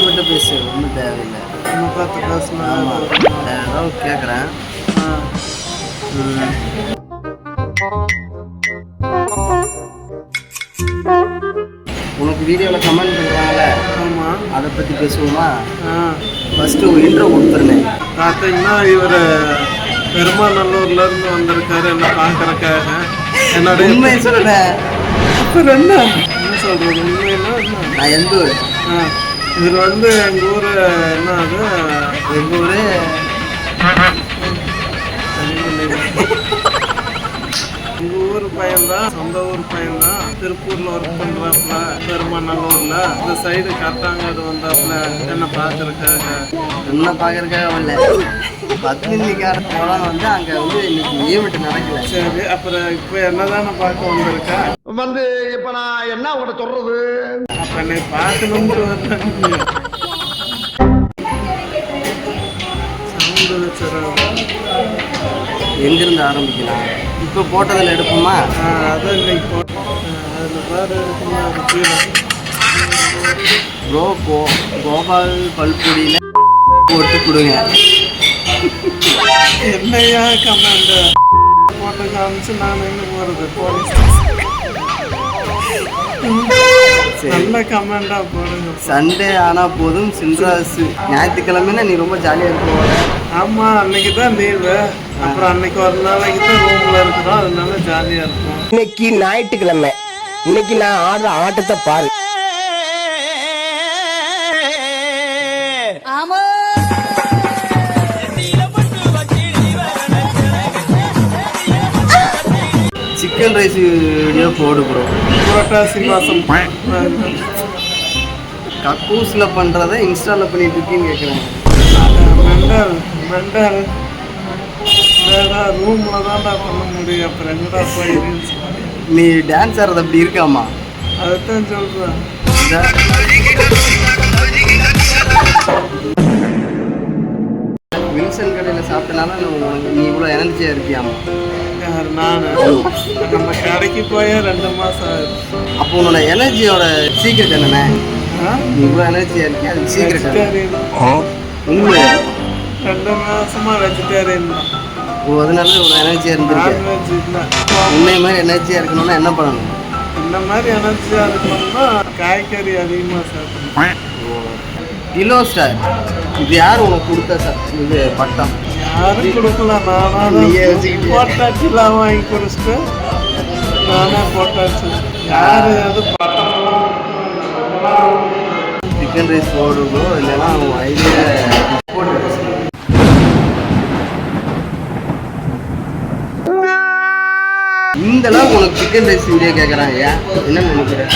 மட்டும் பேசு, ஒன்றும் தேவையில்லை. நம்ம பார்த்து பேசணும். ஆமாம், ஏதாவது கேட்குறேன். உனக்கு வீடியோவில் கமெண்ட் பண்ணுறாங்களே, ஆமாம், அதை பற்றி பேசுவோமா? ஃபஸ்ட்டு ஒரு இன்ட்ரோ கொடுத்துருந்தேன். பார்த்தீங்கன்னா இவர் பெருமாநல்லூர்லேருந்து வந்திருக்காரு என்ன பார்க்குறக்காக. என்னோட உண்மையை சொல்லுறேன். அப்புறம் என்ன சொல்கிறது? உண்மைன்னா நான் எந்த ஊர்? இவர் வந்து எங்கள் ஊர் என்ன அது எங்கள் ஊர் எங்கள் ஊர் பையன்தான், சொந்த ஊர் பையன்தான். திருப்பூரில் ஒர்க் பண்ணுறாப்புல, பெருமாநல்லூரில். இந்த சைடு கரெக்டாங்காடு வந்தாப்புல என்ன பார்க்குறக்காக. என்ன பார்க்குறக்காக வரல, பத்மினிக்கார போலாம் வந்து அங்கே வந்து இன்னைக்கு ஈவெண்ட் நடக்கல. சரி, அப்புறம் இப்போ என்னதானே பார்க்க வந்திருக்கா? வந்து இப்போ நான் என்ன உங்கள்கிட்ட சொல்கிறது? அப்போ என்னை பார்க்கணும்னு சவுண்டு வச்சுறாங்க. எங்கிருந்து ஆரம்பிக்கலாம்? இப்போ போட்டதில் எடுப்போமா? அதான் இன்னைக்கு போட்டோம். அதில் வேறு இருக்குமா? அது கீழே ப்ரோ கோபால் பல்பொடியில் போட்டு கொடுங்க. என்னையா கமெண்ட் போட்டு காமிச்சு நான் எங்கே போகிறது? போலீஸ் நல்ல கமெண்டா போடுங்க. சண்டே ஆனால் போதும் சின்ராசு. ஞாயிற்றுக்கிழமைன்னா நீ ரொம்ப ஜாலியாக இருக்க. ஆமாம், அன்னைக்கு தான் லீவு. அப்புறம் அன்னைக்கு ஒரு நாளைக்கு தான் ரூமில் இருக்கிறோம், அதனால ஜாலியாக இருக்கும். இன்னைக்கு ஞாயிற்றுக்கிழமை, இன்னைக்கு நான் ஆடுற ஆட்டத்தை பாரு. சிக்கன் ரைஸ் வீடியோ போடு ப்ரோ. புரட்டாசி மாதம் கக்கூஸில் பண்ணுறதை இன்ஸ்டாவில் பண்ணிட்டு இருக்கீன்னு கேட்குறேன். மெண்டல் வேடா ரூமில் தான்டா பண்ண முடியும். அப்புறம் எங்கடா போய் நீ டான்ஸ் ஆடுறது அப்படி இருக்காமா? அதைத்தான் சொல்கிறேன். வில்சன் கடையில் சாப்பிட்டனால நீ இவ்வளோ எனர்ஜியாக இருக்கியாமா? யார்? நான் நம்ம கடைக்கு போய் 2 மாதம் ஆகுது. அப்போ உன்னோட எனர்ஜியோட சீக்ரெட் என்னண்ணே? நீ இவ்வளோ எனர்ஜியாக இருக்கியா, அது சீக்ரெட் உண்மையா? 2 மாதமாக வெஜிடேரியன் தான். ஓ, அதனால இவ்வளோ எனர்ஜியாக இருந்திருக்கு. நான்வெஜ் இல்லை. உன்னை மாதிரி எனர்ஜியாக இருக்கணும்னா என்ன பண்ணணும்? இந்த மாதிரி எனர்ஜியாக இருக்கணும்னா காய்கறி அதிகமாக சாப்பிடணும். கிலோ ஸ்டார், இது யார் உனக்கு கொடுத்தா சார் இது பட்டம்? யாரும் கொடுக்கல, போட்டாச்சுலாம் வாங்கி குடிச்சிட்டு நானே போட்டாச்சு. யார் அது சிக்கன் ரைஸ் போடுவோம், இல்லைன்னா அவங்க ஐடியா போட்டு. இந்த அளவுக்கு உனக்கு சிக்கன் ரைஸ் வீடியோ கேட்குறாங்க, என்ன நினைக்கிறேன்?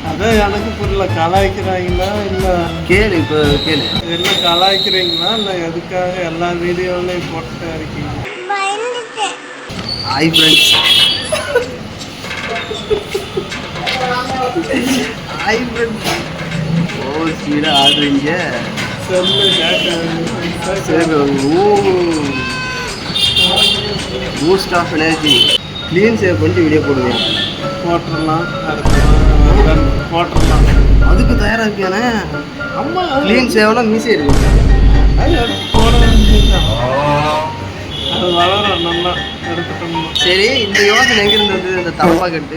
அதான் எனக்கு புரியல. கலாய்க்கிறாங்களா இல்லை? கேளு, இப்போ கேளு. என்ன கலாய்க்கிறீங்களா இல்லை எதுக்காக எல்லா வீடியோலையும் போட்டுட்டே இருக்கீங்க? Hi friends. Hi friends. ஓ, ஸ்பீடாக ஆடுறீங்க. சொல்லு சரி. Boost of energy clean shave பண்ணிட்டு வீடியோ போடுவேன். போட்டுடலாம், போட்டுடலாம். அதுக்கு தயாராக இருக்கியானே? அம்மா க்ளீன் சேவ்னா மீசை இருக்கும். போட வேண்டியதுதான். அது வளரும் நல்லா எடுத்துட்டோம்னா. சரி, இந்த யோசனை எங்கேருந்து வந்து இந்த தப்பா கட்டு?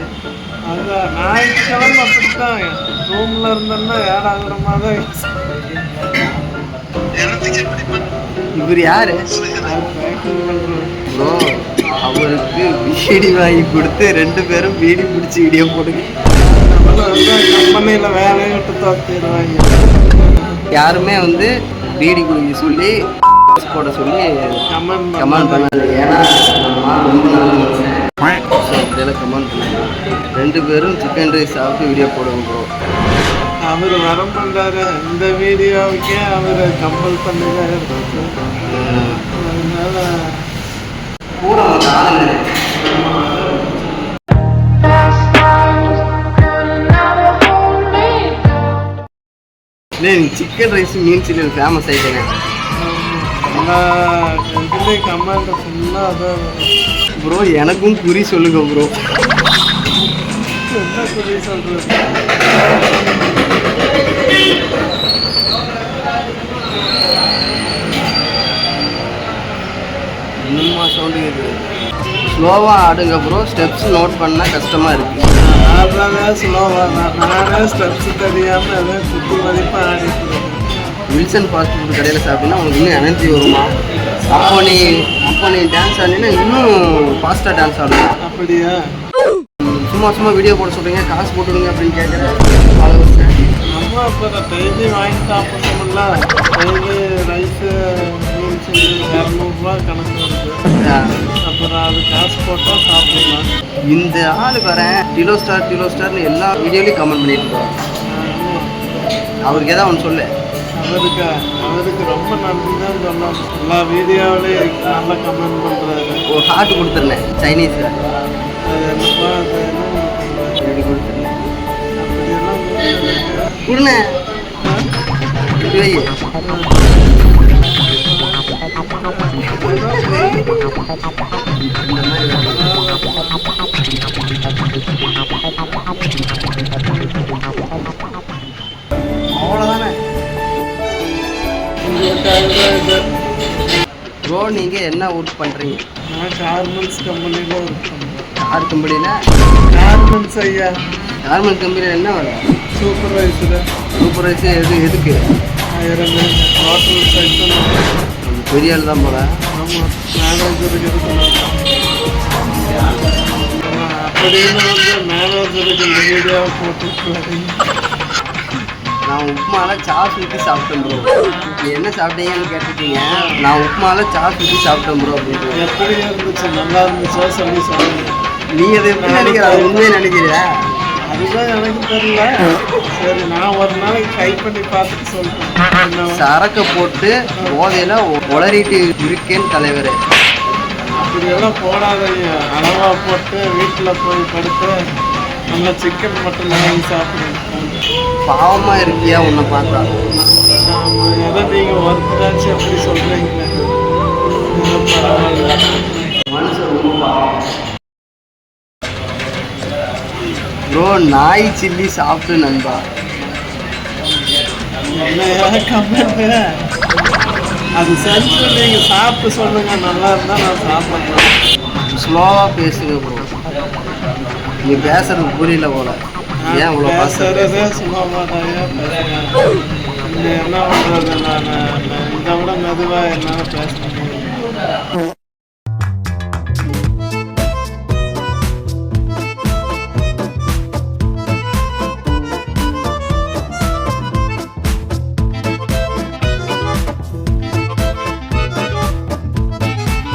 அதான் ஞாயிற்றுக்கிழமை அப்படித்தான் ரூமில் இருந்தோம்னா ஏடாகிற தான். இவர் யாரு ப்ரோ? அவருக்கு பீடி வாங்கி கொடுத்து 2 பேரும் பீடி பிடிச்சி வீடியோ போடுங்க. கம்பெனியில் வேலையை விட்டு தோற்றிடுவாங்க. யாருமே வந்து பீடி குடிக்க சொல்லி போட சொல்லி கமெண்ட் பண்ணாது. ஏன்னா ரொம்ப அப்படியெல்லாம் கமெண்ட் பண்ணாங்க. 2 பேரும் சிக்கன் ரைஸ் சாப்பிட்டு வீடியோ போடுவோம் ப்ரோ. அவர் வர பண்ணுறாரு. இந்த வீடியோவுக்கே அவர் கம்பல் பண்ணிதான் இருக்காரு. அதனால பூரா நீ சிக்கன் ரைஸ் மீன் சில்லி ஃபேமஸ் ஆகிட்டேங்க. எல்லா இதுலேயும் கமெண்ட் ஃபுல்லாக அதான் ப்ரோ. எனக்கும் குறி சொல்லுங்க ப்ரோ. என்ன குறி சொல்கிறது? சவுண்டு கேட்குது. ஸ்லோவாக ஆடுங்க ப்ரோ, ஸ்டெப்ஸ் நோட் பண்ணால் கஷ்டமாக இருக்குது. ஆடுறதே ஸ்லோவாக தான். நானே ஸ்டெப்ஸ் தெரியாமல் எதோ குத்தி மதிப்பாக ஆடிட்டு இருக்கேன். வில்சன் ஃபாஸ்ட் ஃபுட் கடையில் சாப்பிட்டீங்கன்னா உங்களுக்கு இன்னும் எனர்ஜி வருமா? அப்போ நீ டான்ஸ் ஆடினா இன்னும் ஃபாஸ்ட்டாக டான்ஸ் ஆடணும். அப்படியா? சும்மா வீடியோ போட சொல்கிறீங்க, காசு போட்டுடுங்க அப்படின்னு கேட்குறேன். நம்ம அப்புறம் டெய்லி வாங்கி சாப்பிட்றோம்ல, டெய்லி ரைஸு மீல்ஸ் 200 கணக்கு வருது. அப்புறம் அது காசு போட்டால் சாப்பிடலாம். இந்த ஆள் வரேன் டிலோ ஸ்டார்னு எல்லா வீடியோலையும் கமெண்ட் பண்ணிட்டு இருக்காரு. அவருக்கு ஏதாவது ஒன்று சொல்லு. அவருக்கு ரொம்ப நன்றி தான் சொல்லணும். எல்லா வீடியோவிலையும் நல்லா கமெண்ட் பண்ணுறாரு. ஒரு ஹார்ட் கொடுத்துருந்தேன் சைனீஸில். அது என்னப்பா, அது என்ன கொடுத்துருந்தேன். அப்படியெல்லாம் கொடுண்ணே வை. அவ்வளோதானே ப்ரோ. நீங்கள் என்ன ஒர்க் பண்ணுறீங்க? நான் கார்மெண்ட்ஸ் கம்பெனியில் ஒர்க் பண்ணுறேன். கார் கம்பெனியில்? கார்மெண்ட்ஸ் ஐயா. கார்மெண்ட் கம்பெனியில் என்ன வேலை? சூப்பர்வைசர். எதுக்கு? 1000 ஹோட்டல் சைட்டும் பெரிய ஆள் தான் போல. ஆமாம், மேனேஜருக்கு இருக்கணும். அப்படின்னு மேனேஜருக்கு இந்த வீடியோவை போட்டு நான் உப்புமாவில் சாஸ் ஊற்றி சாப்பிட்டேன் ப்ரோ. என்ன சாப்பிட்டீங்கன்னு கேட்டுட்டீங்க. நான் உப்புமாவில் சாஸ் ஊற்றி சாப்பிட்டேன் ப்ரோ அப்படின்னு. எப்படி இருந்துச்சு? நல்லா இருந்துச்சா சொல்லி சொல்லுங்க. நீ அதை எப்படி நினைக்கிற? அது உண்மையை நினைக்கிறியா? அதுதான் எனக்கு தெரியல. சரி, நான் ஒரு நாளைக்கு ட்ரை பண்ணி பார்த்துட்டு சொல்கிறேன். சரக்கை போட்டு போதையில் உளறிட்டு இருக்கேன் தலைவர். அப்படியெல்லாம் போடாதீங்க. அளவாக போட்டு வீட்டில் போய் படுத்து நல்லா சிக்கன் மட்டும் வாங்கி சாப்பிடுங்க. பாவமாக இருக்கியா உன்னை பார்த்தா? ஆமாம், ஏதோ நீங்கள் ஒர்க் எப்படி சொல்கிறீங்களே. பரவாயில்ல. மனுஷன் ரொம்ப பாவம் ப்ரோ. நாய் சில்லி சாப்பிட்டு நண்பா. என்ன கமெண்ட்? அது செஞ்சு நீங்கள் சாப்பிட்டு சொல்லுங்கள். நல்லா இருந்தால் நான் சாப்பிட்றேன். ஸ்லோவாக பேசுங்க ப்ரோ. நீ பேசுறது புரியல போல. ஏன் இவ்வளோ பேசுறதே சுலபமாக தான் பேசுகிறேன். என்ன பண்ணுறது? நான் இதை விட மெதுவாக என்னால் பேச முடியும்.